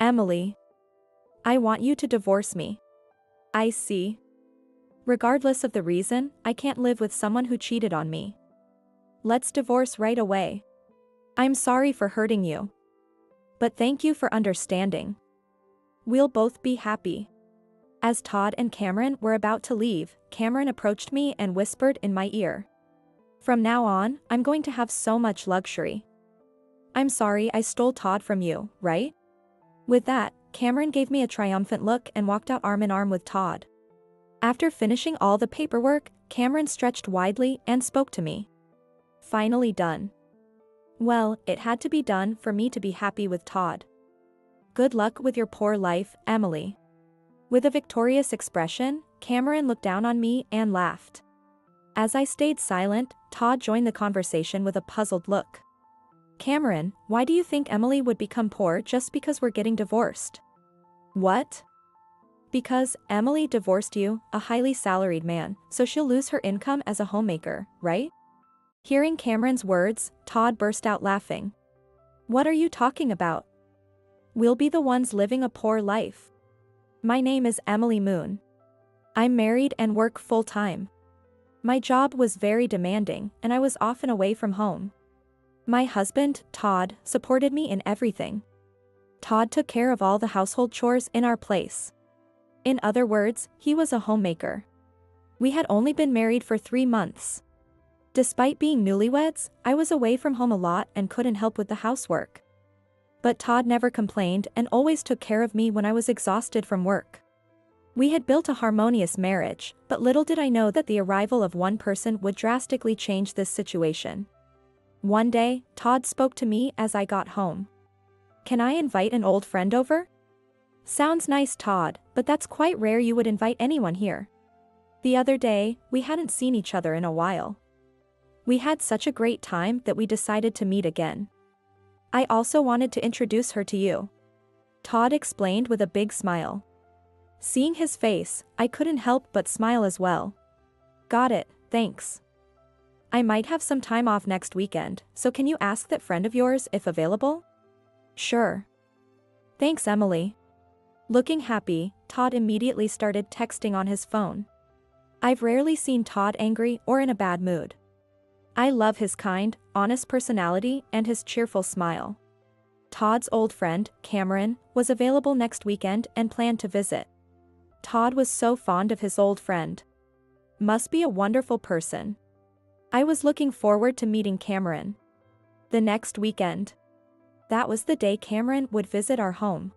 Emily. I want you to divorce me. I see. Regardless of the reason, I can't live with someone who cheated on me. Let's divorce right away. I'm sorry for hurting you. But thank you for understanding. We'll both be happy. As Todd and Cameron were about to leave, Cameron approached me and whispered in my ear. From now on, I'm going to have so much luxury. I'm sorry I stole Todd from you, right? With that, Cameron gave me a triumphant look and walked out arm in arm with Todd. After finishing all the paperwork, Cameron stretched widely and spoke to me. Finally done. Well, it had to be done for me to be happy with Todd. Good luck with your poor life, Emily. With a victorious expression, Cameron looked down on me and laughed. As I stayed silent, Todd joined the conversation with a puzzled look. Cameron, why do you think Emily would become poor just because we're getting divorced? What? Because Emily divorced you, a highly salaried man, so she'll lose her income as a homemaker, right? Hearing Cameron's words, Todd burst out laughing. What are you talking about? We'll be the ones living a poor life. My name is Emily Moon. I'm married and work full-time. My job was very demanding, and I was often away from home. My husband, Todd, supported me in everything. Todd took care of all the household chores in our place. In other words, he was a homemaker. We had only been married for 3 months. Despite being newlyweds, I was away from home a lot and couldn't help with the housework. But Todd never complained and always took care of me when I was exhausted from work. We had built a harmonious marriage, but little did I know that the arrival of one person would drastically change this situation. One day, Todd spoke to me as I got home. Can I invite an old friend over? Sounds nice, Todd, but that's quite rare you would invite anyone here. The other day, we hadn't seen each other in a while. We had such a great time that we decided to meet again. I also wanted to introduce her to you. Todd explained with a big smile. Seeing his face, I couldn't help but smile as well. Got it, thanks. I might have some time off next weekend, so can you ask that friend of yours if available? Sure. Thanks, Emily. Looking happy, Todd immediately started texting on his phone. I've rarely seen Todd angry or in a bad mood. I love his kind, honest personality and his cheerful smile. Todd's old friend, Cameron, was available next weekend and planned to visit. Todd was so fond of his old friend. Must be a wonderful person. I was looking forward to meeting Cameron. The next weekend. That was the day Cameron would visit our home.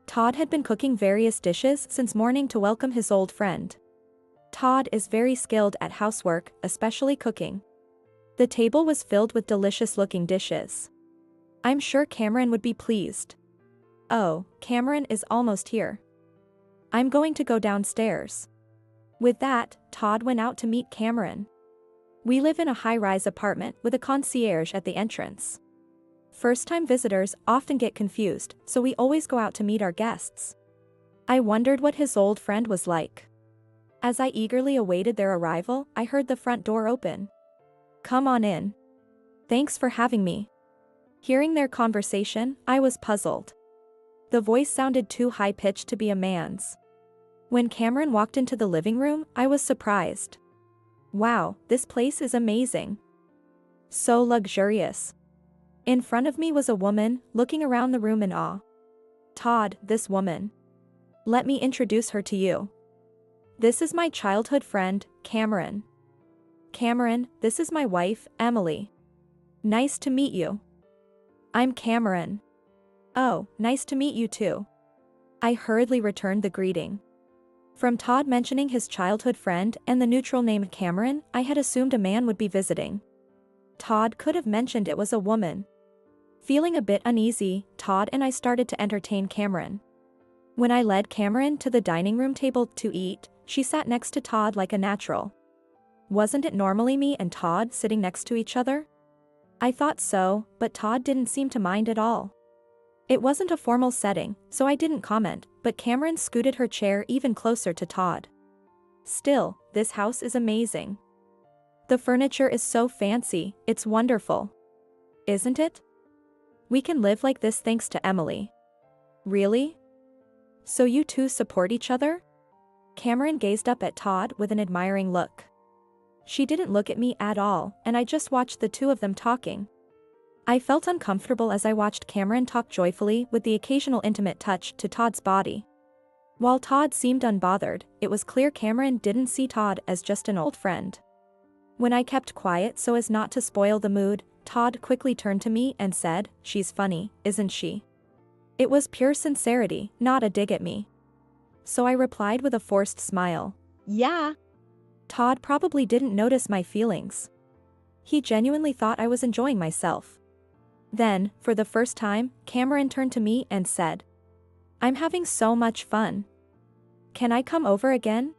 Todd had been cooking various dishes since morning to welcome his old friend. Todd is very skilled at housework, especially cooking. The table was filled with delicious-looking dishes. I'm sure Cameron would be pleased. Oh, Cameron is almost here. I'm going to go downstairs. With that, Todd went out to meet Cameron. We live in a high-rise apartment with a concierge at the entrance. First-time visitors often get confused, so we always go out to meet our guests. I wondered what his old friend was like. As I eagerly awaited their arrival, I heard the front door open. Come on in. Thanks for having me. Hearing their conversation, I was puzzled. The voice sounded too high-pitched to be a man's. When Cameron walked into the living room, I was surprised. Wow, this place is amazing. So luxurious. In front of me was a woman, looking around the room in awe. Todd, this woman. Let me introduce her to you. This is my childhood friend, Cameron. Cameron, this is my wife, Emily. Nice to meet you. I'm Cameron. Oh, nice to meet you too. I hurriedly returned the greeting. From Todd mentioning his childhood friend and the neutral name Cameron, I had assumed a man would be visiting. Todd could have mentioned it was a woman. Feeling a bit uneasy, Todd and I started to entertain Cameron. When I led Cameron to the dining room table to eat, she sat next to Todd like a natural. Wasn't it normally me and Todd sitting next to each other? I thought so, but Todd didn't seem to mind at all. It wasn't a formal setting, so I didn't comment, but Cameron scooted her chair even closer to Todd. Still, this house is amazing. The furniture is so fancy, it's wonderful. Isn't it? We can live like this thanks to Emily. Really? So you two support each other? Cameron gazed up at Todd with an admiring look. She didn't look at me at all, and I just watched the two of them talking. I felt uncomfortable as I watched Cameron talk joyfully with the occasional intimate touch to Todd's body. While Todd seemed unbothered, it was clear Cameron didn't see Todd as just an old friend. When I kept quiet so as not to spoil the mood, Todd quickly turned to me and said, "She's funny, isn't she?" It was pure sincerity, not a dig at me. So I replied with a forced smile. "Yeah." Todd probably didn't notice my feelings. He genuinely thought I was enjoying myself. Then, for the first time, Cameron turned to me and said, "I'm having so much fun. Can I come over again?"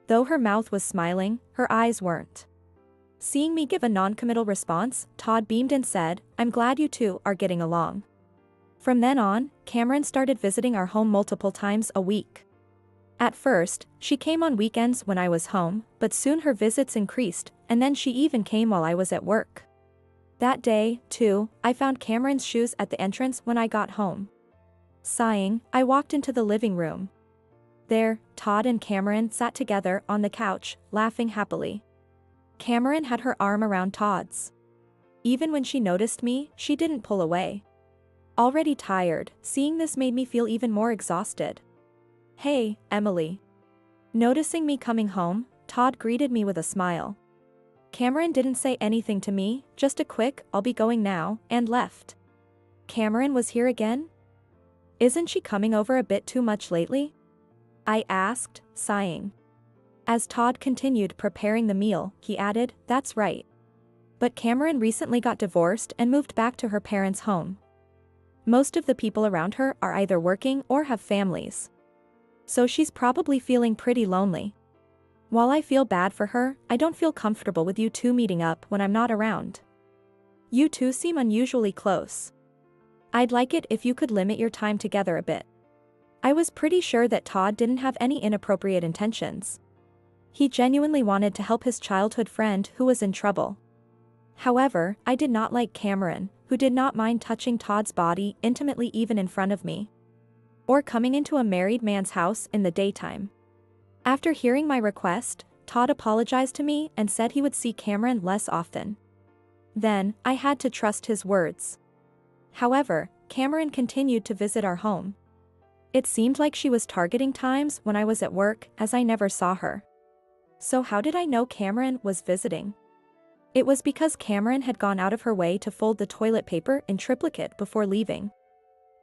Though her mouth was smiling, her eyes weren't. Seeing me give a non-committal response, Todd beamed and said, "I'm glad you two are getting along." From then on, Cameron started visiting our home multiple times a week. At first, she came on weekends when I was home, but soon her visits increased, and then she even came while I was at work. That day, too, I found Cameron's shoes at the entrance when I got home. Sighing, I walked into the living room. There, Todd and Cameron sat together on the couch, laughing happily. Cameron had her arm around Todd's. Even when she noticed me, she didn't pull away. Already tired, seeing this made me feel even more exhausted. "Hey, Emily." Noticing me coming home, Todd greeted me with a smile. Cameron didn't say anything to me, just a quick, "I'll be going now," and left. Cameron was here again? "Isn't she coming over a bit too much lately?" I asked, sighing. As Todd continued preparing the meal, he added, "That's right. But Cameron recently got divorced and moved back to her parents' home. Most of the people around her are either working or have families. So she's probably feeling pretty lonely. While I feel bad for her, I don't feel comfortable with you two meeting up when I'm not around. You two seem unusually close. I'd like it if you could limit your time together a bit." I was pretty sure that Todd didn't have any inappropriate intentions. He genuinely wanted to help his childhood friend who was in trouble. However, I did not like Cameron, who did not mind touching Todd's body intimately even in front of me. Or coming into a married man's house in the daytime. After hearing my request, Todd apologized to me and said he would see Cameron less often. Then, I had to trust his words. However, Cameron continued to visit our home. It seemed like she was targeting times when I was at work, as I never saw her. So how did I know Cameron was visiting? It was because Cameron had gone out of her way to fold the toilet paper in triplicate before leaving.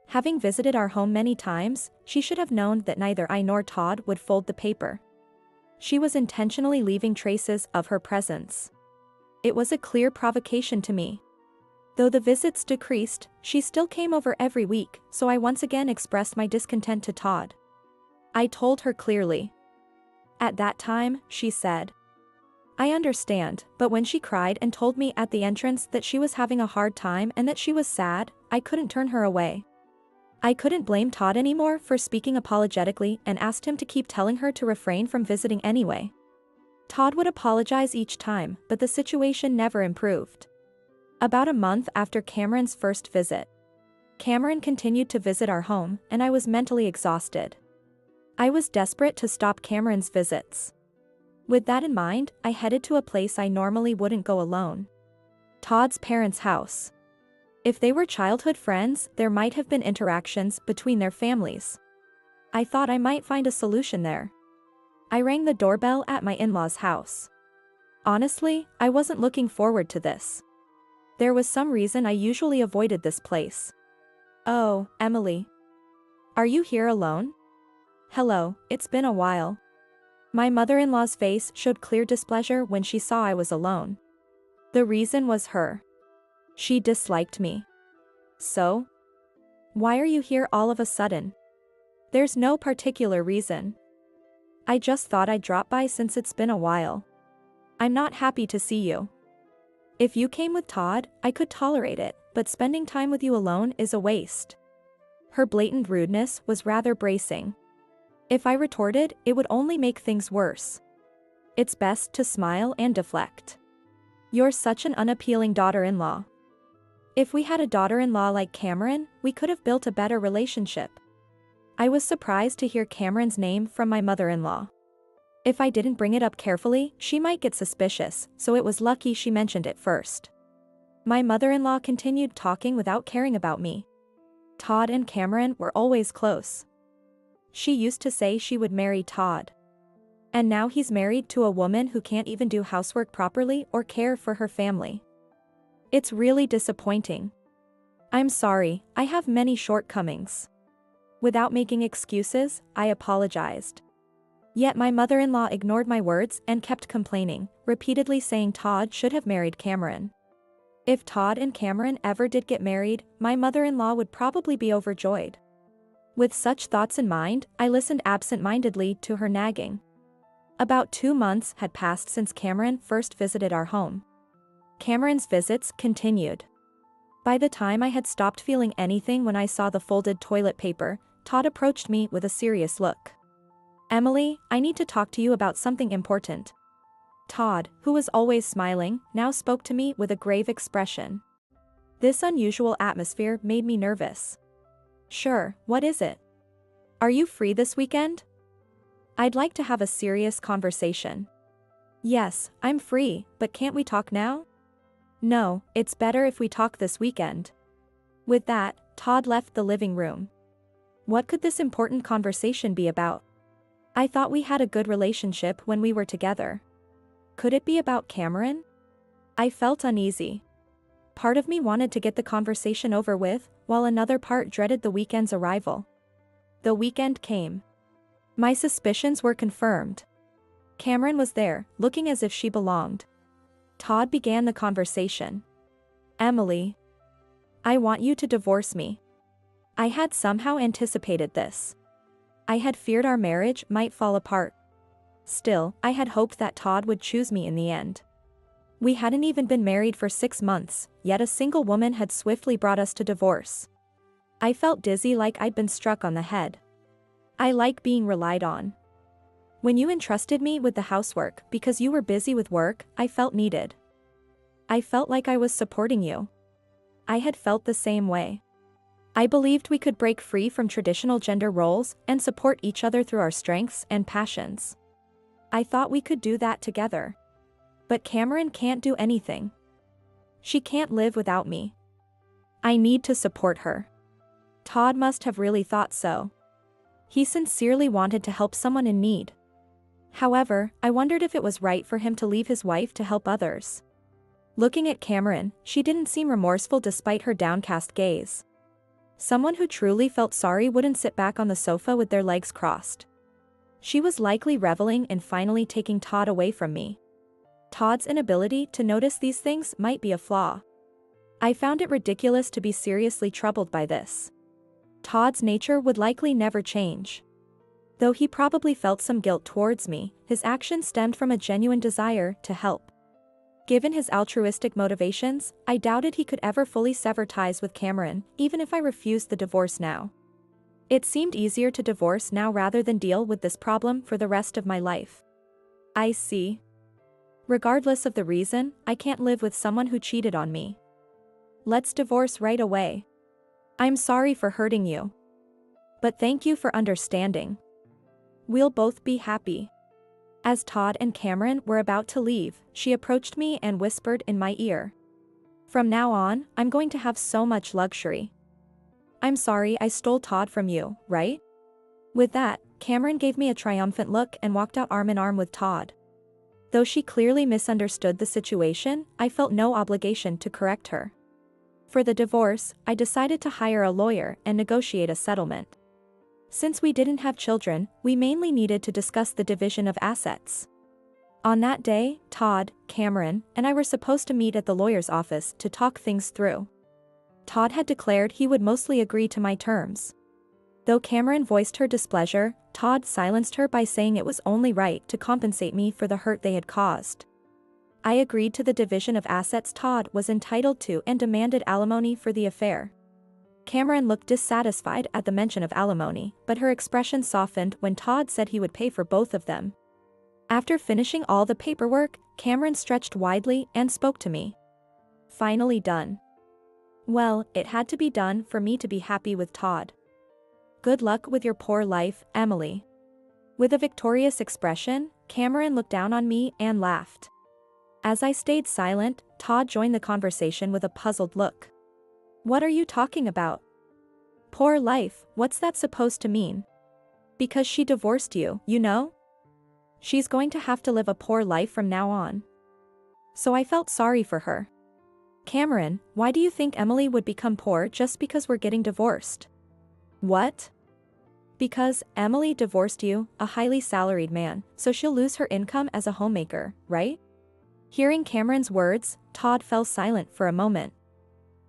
Having visited our home many times, she should have known that neither I nor Todd would fold the paper. She was intentionally leaving traces of her presence. It was a clear provocation to me. Though the visits decreased, she still came over every week, so I once again expressed my discontent to Todd. I told her clearly. At that time, she said, "I understand," but when she cried and told me at the entrance that she was having a hard time and that she was sad, I couldn't turn her away. I couldn't blame Todd anymore for speaking apologetically and asked him to keep telling her to refrain from visiting anyway. Todd would apologize each time, but the situation never improved. About a month after Cameron's first visit, Cameron continued to visit our home, and I was mentally exhausted. I was desperate to stop Cameron's visits. With that in mind, I headed to a place I normally wouldn't go alone. Todd's parents' house. If they were childhood friends, there might have been interactions between their families. I thought I might find a solution there. I rang the doorbell at my in-laws' house. Honestly, I wasn't looking forward to this. There was some reason I usually avoided this place. "Oh, Emily. Are you here alone?" "Hello, it's been a while." My mother-in-law's face showed clear displeasure when she saw I was alone. The reason was her. She disliked me. "So? Why are you here all of a sudden?" "There's no particular reason. I just thought I'd drop by since it's been a while. I'm not happy to see you. If you came with Todd, I could tolerate it, but spending time with you alone is a waste." Her blatant rudeness was rather bracing. If I retorted, it would only make things worse. It's best to smile and deflect. "You're such an unappealing daughter-in-law. If we had a daughter-in-law like Cameron, we could have built a better relationship." I was surprised to hear Cameron's name from my mother-in-law. If I didn't bring it up carefully, she might get suspicious, so it was lucky she mentioned it first. My mother-in-law continued talking without caring about me. Todd and Cameron were always close. She used to say she would marry Todd. And now he's married to a woman who can't even do housework properly or care for her family. It's really disappointing. I'm sorry, I have many shortcomings. Without making excuses, I apologized. Yet my mother-in-law ignored my words and kept complaining, repeatedly saying Todd should have married Cameron. If Todd and Cameron ever did get married, my mother-in-law would probably be overjoyed. With such thoughts in mind, I listened absent-mindedly to her nagging. About 2 months had passed since Cameron first visited our home. Cameron's visits continued. By the time I had stopped feeling anything when I saw the folded toilet paper, Todd approached me with a serious look. "Emily, I need to talk to you about something important." Todd, who was always smiling, now spoke to me with a grave expression. This unusual atmosphere made me nervous. "Sure, what is it? Are you free this weekend? I'd like to have a serious conversation." "Yes, I'm free, but can't we talk now?" "No, it's better if we talk this weekend." With that, Todd left the living room. What could this important conversation be about? I thought we had a good relationship when we were together. Could it be about Cameron? I felt uneasy. Part of me wanted to get the conversation over with, while another part dreaded the weekend's arrival. The weekend came. My suspicions were confirmed. Cameron was there, looking as if she belonged. Todd began the conversation. "Emily, I want you to divorce me." I had somehow anticipated this. I had feared our marriage might fall apart. Still, I had hoped that Todd would choose me in the end. We hadn't even been married for 6 months, yet a single woman had swiftly brought us to divorce. I felt dizzy, like I'd been struck on the head. I like being relied on. When you entrusted me with the housework because you were busy with work, I felt needed. I felt like I was supporting you. I had felt the same way. I believed we could break free from traditional gender roles and support each other through our strengths and passions. I thought we could do that together. But Cameron can't do anything. She can't live without me. I need to support her. Todd must have really thought so. He sincerely wanted to help someone in need. However, I wondered if it was right for him to leave his wife to help others. Looking at Cameron, she didn't seem remorseful despite her downcast gaze. Someone who truly felt sorry wouldn't sit back on the sofa with their legs crossed. She was likely reveling in finally taking Todd away from me. Todd's inability to notice these things might be a flaw. I found it ridiculous to be seriously troubled by this. Todd's nature would likely never change. Though he probably felt some guilt towards me, his actions stemmed from a genuine desire to help. Given his altruistic motivations, I doubted he could ever fully sever ties with Cameron, even if I refused the divorce now. It seemed easier to divorce now rather than deal with this problem for the rest of my life. I see. Regardless of the reason, I can't live with someone who cheated on me. Let's divorce right away. I'm sorry for hurting you. But thank you for understanding. We'll both be happy. As Todd and Cameron were about to leave, she approached me and whispered in my ear. "From now on, I'm going to have so much luxury. I'm sorry I stole Todd from you, right?" With that, Cameron gave me a triumphant look and walked out arm in arm with Todd. Though she clearly misunderstood the situation, I felt no obligation to correct her. For the divorce, I decided to hire a lawyer and negotiate a settlement. Since we didn't have children, we mainly needed to discuss the division of assets. On that day, Todd, Cameron, and I were supposed to meet at the lawyer's office to talk things through. Todd had declared he would mostly agree to my terms. Though Cameron voiced her displeasure, Todd silenced her by saying it was only right to compensate me for the hurt they had caused. I agreed to the division of assets Todd was entitled to and demanded alimony for the affair. Cameron looked dissatisfied at the mention of alimony, but her expression softened when Todd said he would pay for both of them. After finishing all the paperwork, Cameron stretched widely and spoke to me. Finally done. Well, it had to be done for me to be happy with Todd. Good luck with your poor life, Emily. With a victorious expression, Cameron looked down on me and laughed. As I stayed silent, Todd joined the conversation with a puzzled look. What are you talking about? Poor life, what's that supposed to mean? Because she divorced you, you know? She's going to have to live a poor life from now on. So I felt sorry for her. Cameron, why do you think Emily would become poor just because we're getting divorced? What? Because Emily divorced you, a highly salaried man, so she'll lose her income as a homemaker, right? Hearing Cameron's words, Todd fell silent for a moment.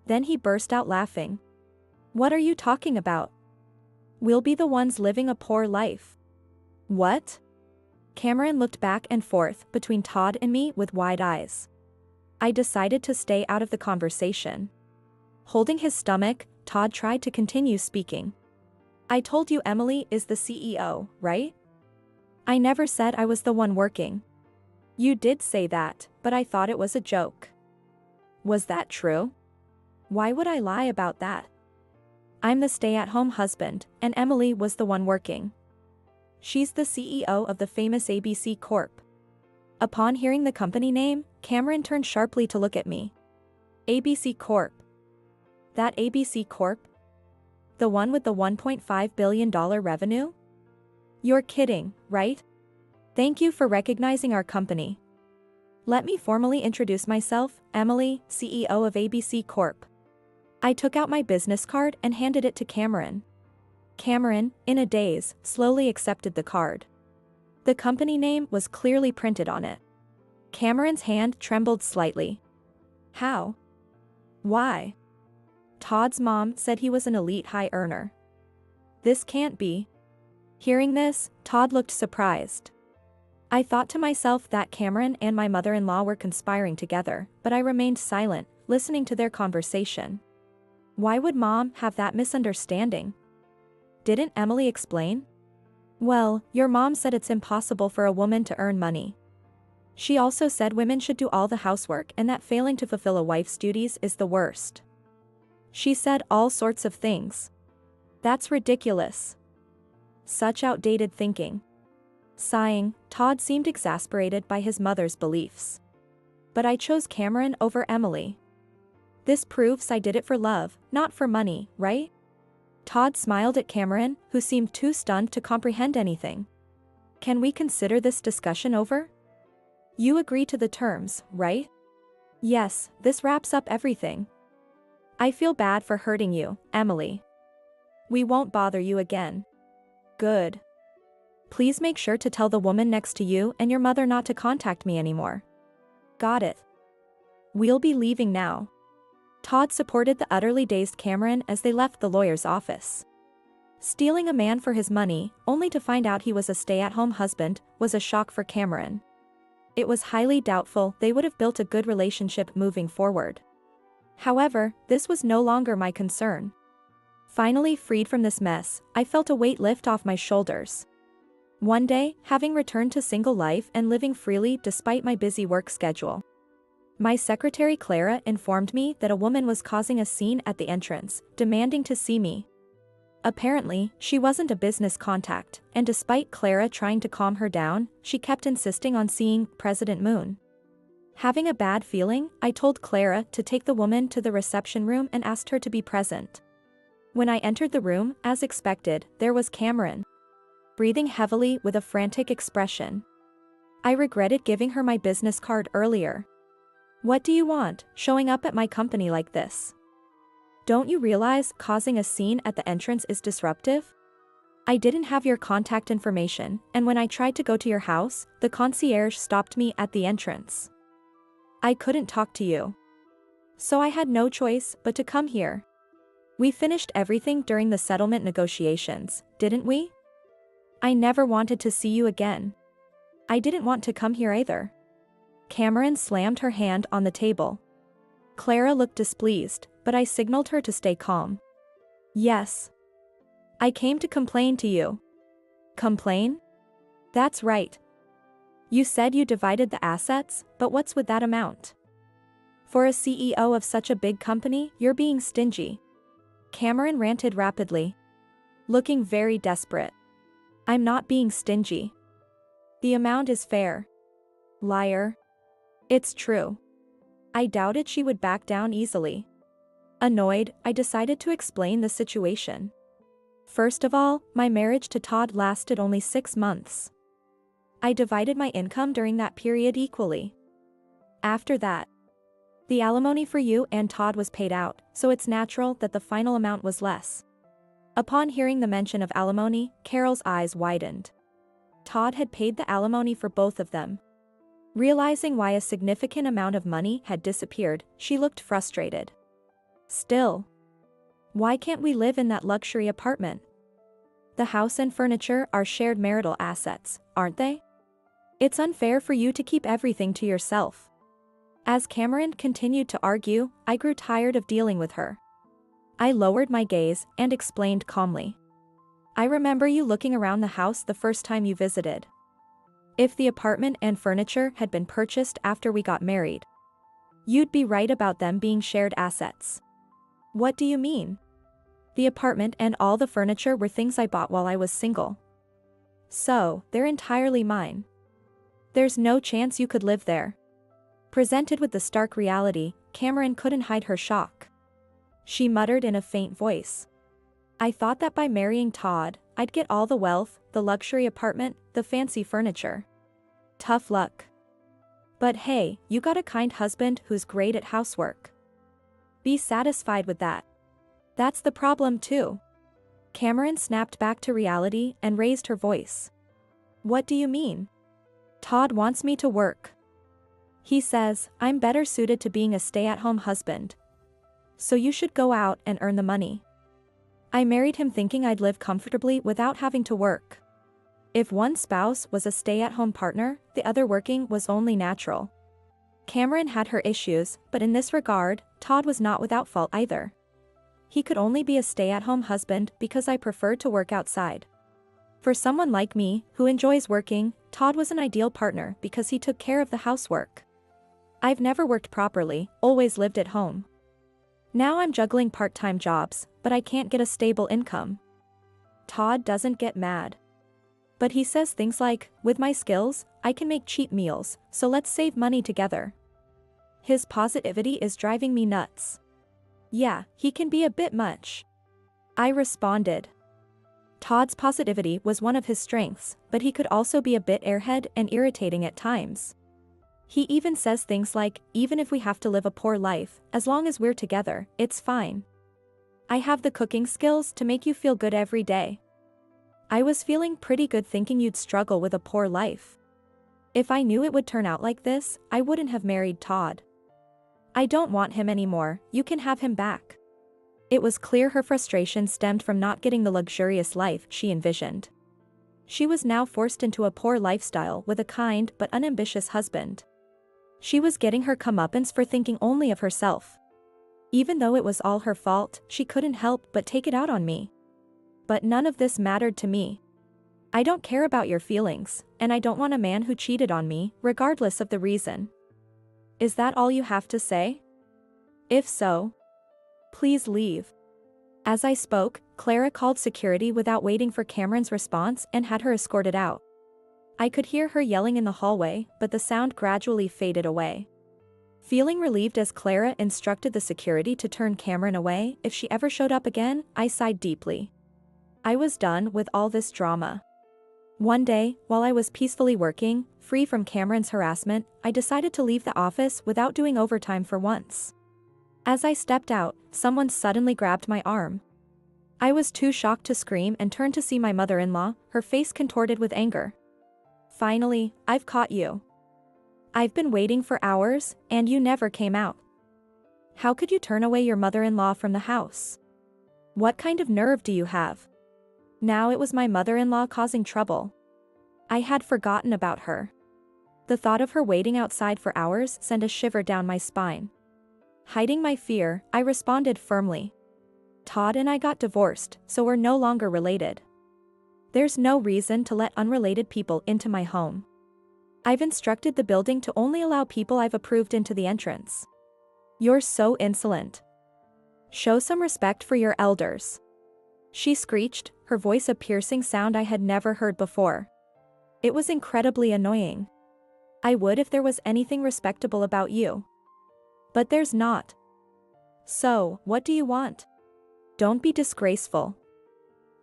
Then he burst out laughing. What are you talking about? We'll be the ones living a poor life. What? Cameron looked back and forth between Todd and me with wide eyes. I decided to stay out of the conversation. Holding his stomach, Todd tried to continue speaking. I told you Emily is the CEO, right? I never said I was the one working. You did say that, but I thought it was a joke. Was that true? Why would I lie about that? I'm the stay-at-home husband, and Emily was the one working. She's the CEO of the famous ABC Corp. Upon hearing the company name, Cameron turned sharply to look at me. ABC Corp. That ABC Corp? The one with the $1.5 billion revenue? You're kidding, right? Thank you for recognizing our company. Let me formally introduce myself, Emily, CEO of ABC Corp. I took out my business card and handed it to Cameron. Cameron, in a daze, slowly accepted the card. The company name was clearly printed on it. Cameron's hand trembled slightly. How? Why? Todd's mom said he was an elite high earner. This can't be. Hearing this, Todd looked surprised. I thought to myself that Cameron and my mother-in-law were conspiring together, but I remained silent, listening to their conversation. Why would Mom have that misunderstanding? Didn't Emily explain? Well, your mom said it's impossible for a woman to earn money. She also said women should do all the housework and that failing to fulfill a wife's duties is the worst. She said all sorts of things. That's ridiculous. Such outdated thinking. Sighing, Todd seemed exasperated by his mother's beliefs. But I chose Cameron over Emily. This proves I did it for love, not for money, right? Todd smiled at Cameron, who seemed too stunned to comprehend anything. Can we consider this discussion over? You agree to the terms, right? Yes, this wraps up everything. I feel bad for hurting you, Emily. We won't bother you again. Good. Please make sure to tell the woman next to you and your mother not to contact me anymore. Got it. We'll be leaving now. Todd supported the utterly dazed Cameron as they left the lawyer's office. Stealing a man for his money, only to find out he was a stay-at-home husband, was a shock for Cameron. It was highly doubtful they would have built a good relationship moving forward. However, this was no longer my concern. Finally freed from this mess, I felt a weight lift off my shoulders. One day, having returned to single life and living freely despite my busy work schedule, my secretary Clara informed me that a woman was causing a scene at the entrance, demanding to see me. Apparently, she wasn't a business contact, and despite Clara trying to calm her down, she kept insisting on seeing President Moon. Having a bad feeling, I told Clara to take the woman to the reception room and asked her to be present. When I entered the room, as expected, there was Cameron, breathing heavily with a frantic expression. I regretted giving her my business card earlier. What do you want, showing up at my company like this? Don't you realize causing a scene at the entrance is disruptive? I didn't have your contact information, and when I tried to go to your house, the concierge stopped me at the entrance. I couldn't talk to you. So I had no choice but to come here. We finished everything during the settlement negotiations, didn't we? I never wanted to see you again. I didn't want to come here either. Cameron slammed her hand on the table. Clara looked displeased, but I signaled her to stay calm. Yes. I came to complain to you. Complain? That's right. You said you divided the assets, but what's with that amount? For a CEO of such a big company, you're being stingy. Cameron ranted rapidly. looking very desperate. I'm not being stingy. The amount is fair. Liar. It's true. I doubted she would back down easily. Annoyed, I decided to explain the situation. First of all, my marriage to Todd lasted only 6 months. I divided my income during that period equally. After that, the alimony for you and Todd was paid out, so it's natural that the final amount was less. Upon hearing the mention of alimony, Carol's eyes widened. Todd had paid the alimony for both of them. Realizing why a significant amount of money had disappeared, she looked frustrated. Still, why can't we live in that luxury apartment? The house and furniture are shared marital assets, aren't they? It's unfair for you to keep everything to yourself. As Cameron continued to argue, I grew tired of dealing with her. I lowered my gaze and explained calmly. I remember you looking around the house the first time you visited. If the apartment and furniture had been purchased after we got married, you'd be right about them being shared assets. What do you mean? The apartment and all the furniture were things I bought while I was single. So, they're entirely mine. There's no chance you could live there. Presented with the stark reality, Cameron couldn't hide her shock. She muttered in a faint voice. I thought that by marrying Todd, I'd get all the wealth, the luxury apartment, the fancy furniture. Tough luck. But hey, you got a kind husband who's great at housework. Be satisfied with that. That's the problem too. Cameron snapped back to reality and raised her voice. What do you mean? Todd wants me to work. He says, I'm better suited to being a stay-at-home husband. So you should go out and earn the money. I married him thinking I'd live comfortably without having to work. If one spouse was a stay-at-home partner, the other working was only natural. Cameron had her issues, but in this regard, Todd was not without fault either. He could only be a stay-at-home husband because I preferred to work outside. For someone like me, who enjoys working, Todd was an ideal partner because he took care of the housework. I've never worked properly, always lived at home. Now I'm juggling part-time jobs, but I can't get a stable income. Todd doesn't get mad. But he says things like, with my skills, I can make cheap meals, so let's save money together. His positivity is driving me nuts. Yeah, he can be a bit much. I responded. Todd's positivity was one of his strengths, but he could also be a bit airhead and irritating at times. He even says things like, even if we have to live a poor life, as long as we're together, it's fine. I have the cooking skills to make you feel good every day. I was feeling pretty good thinking you'd struggle with a poor life. If I knew it would turn out like this, I wouldn't have married Todd. I don't want him anymore, you can have him back. It was clear her frustration stemmed from not getting the luxurious life she envisioned. She was now forced into a poor lifestyle with a kind but unambitious husband. She was getting her comeuppance for thinking only of herself. Even though it was all her fault, she couldn't help but take it out on me. But none of this mattered to me. I don't care about your feelings, and I don't want a man who cheated on me, regardless of the reason. Is that all you have to say? If so, please leave. As I spoke, Clara called security without waiting for Cameron's response and had her escorted out. I could hear her yelling in the hallway, but the sound gradually faded away. Feeling relieved as Clara instructed the security to turn Cameron away if she ever showed up again, I sighed deeply. I was done with all this drama. One day, while I was peacefully working, free from Cameron's harassment, I decided to leave the office without doing overtime for once. As I stepped out, someone suddenly grabbed my arm. I was too shocked to scream and turned to see my mother-in-law, her face contorted with anger. Finally, I've caught you. I've been waiting for hours, and you never came out. How could you turn away your mother-in-law from the house? What kind of nerve do you have? Now it was my mother-in-law causing trouble. I had forgotten about her. The thought of her waiting outside for hours sent a shiver down my spine. Hiding my fear, I responded firmly. Todd and I got divorced, so we're no longer related. There's no reason to let unrelated people into my home. I've instructed the building to only allow people I've approved into the entrance. You're so insolent. Show some respect for your elders. She screeched, her voice a piercing sound I had never heard before. It was incredibly annoying. I would if there was anything respectable about you. But there's not. So, what do you want? Don't be disgraceful.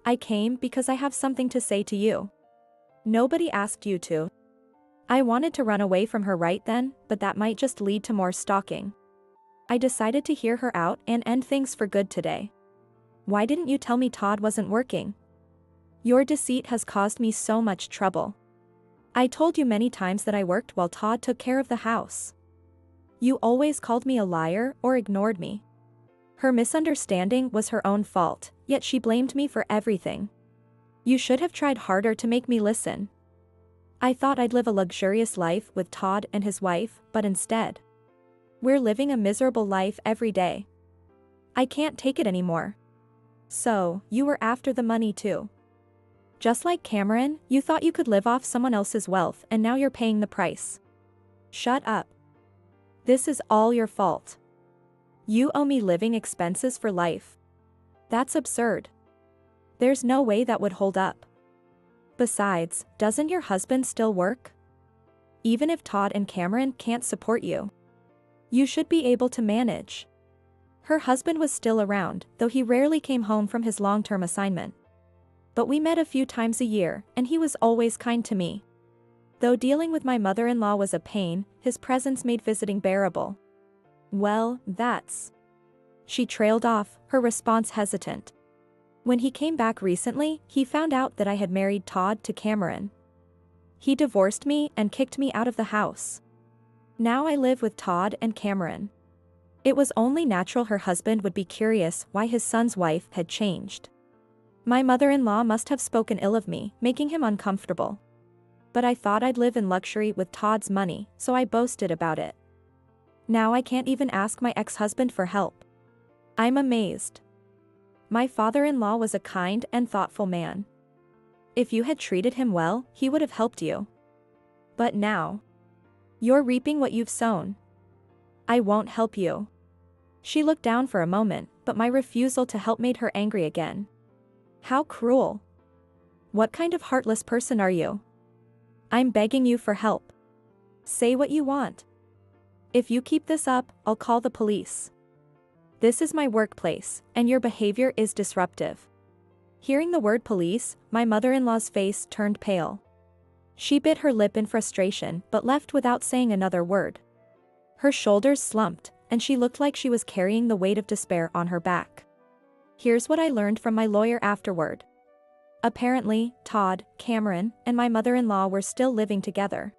I came because I have something to say to you. Nobody asked you to. I wanted to run away from her right then, but that might just lead to more stalking. I decided to hear her out and end things for good today. Why didn't you tell me Todd wasn't working? Your deceit has caused me so much trouble. I told you many times that I worked while Todd took care of the house. You always called me a liar or ignored me. Her misunderstanding was her own fault, yet she blamed me for everything. You should have tried harder to make me listen. I thought I'd live a luxurious life with Todd and his wife, but instead, we're living a miserable life every day. I can't take it anymore. So, you were after the money too. Just like Cameron, you thought you could live off someone else's wealth and now you're paying the price. Shut up. This is all your fault. You owe me living expenses for life. That's absurd. There's no way that would hold up. Besides, doesn't your husband still work? Even if Todd and Cameron can't support you, you should be able to manage. Her husband was still around, though he rarely came home from his long-term assignment. But we met a few times a year, and he was always kind to me. Though dealing with my mother-in-law was a pain, his presence made visiting bearable. Well, that's... She trailed off, her response hesitant. When he came back recently, he found out that I had married Todd to Cameron. He divorced me and kicked me out of the house. Now I live with Todd and Cameron. It was only natural her husband would be curious why his son's wife had changed. My mother-in-law must have spoken ill of me, making him uncomfortable. But I thought I'd live in luxury with Todd's money, so I boasted about it. Now I can't even ask my ex-husband for help. I'm amazed. My father-in-law was a kind and thoughtful man. If you had treated him well, he would have helped you. But now, you're reaping what you've sown. I won't help you. She looked down for a moment, but my refusal to help made her angry again. How cruel. What kind of heartless person are you? I'm begging you for help. Say what you want. If you keep this up, I'll call the police. This is my workplace, and your behavior is disruptive. Hearing the word police, my mother-in-law's face turned pale. She bit her lip in frustration but left without saying another word. Her shoulders slumped, and she looked like she was carrying the weight of despair on her back. Here's what I learned from my lawyer afterward. Apparently, Todd, Cameron, and my mother-in-law were still living together.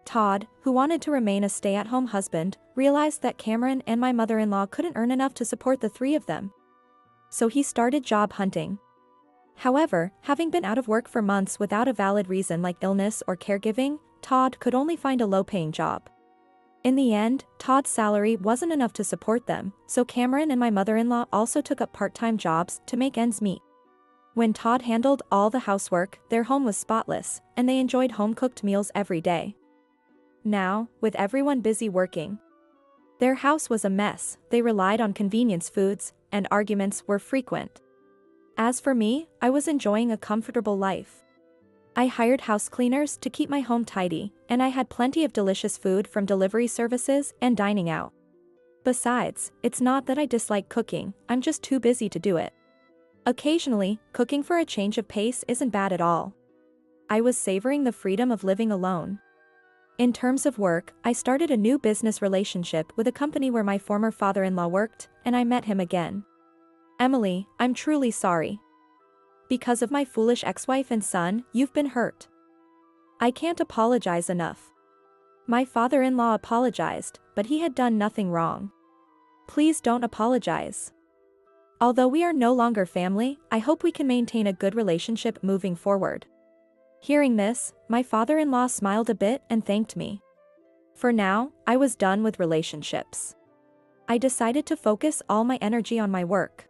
Todd, who wanted to remain a stay-at-home husband, realized that Cameron and my mother-in-law couldn't earn enough to support the three of them. So he started job hunting. However, having been out of work for months without a valid reason like illness or caregiving, Todd could only find a low-paying job. In the end, Todd's salary wasn't enough to support them, so Cameron and my mother-in-law also took up part-time jobs to make ends meet. When Todd handled all the housework, their home was spotless, and they enjoyed home-cooked meals every day. Now, with everyone busy working, their house was a mess, they relied on convenience foods, and arguments were frequent. As for me, I was enjoying a comfortable life. I hired house cleaners to keep my home tidy, and I had plenty of delicious food from delivery services and dining out. Besides, it's not that I dislike cooking, I'm just too busy to do it. Occasionally, cooking for a change of pace isn't bad at all. I was savoring the freedom of living alone. In terms of work, I started a new business relationship with a company where my former father-in-law worked, and I met him again. Emily, I'm truly sorry. Because of my foolish ex-wife and son, you've been hurt. I can't apologize enough. My father-in-law apologized, but he had done nothing wrong. Please don't apologize. Although we are no longer family, I hope we can maintain a good relationship moving forward. Hearing this, my father-in-law smiled a bit and thanked me. For now, I was done with relationships. I decided to focus all my energy on my work.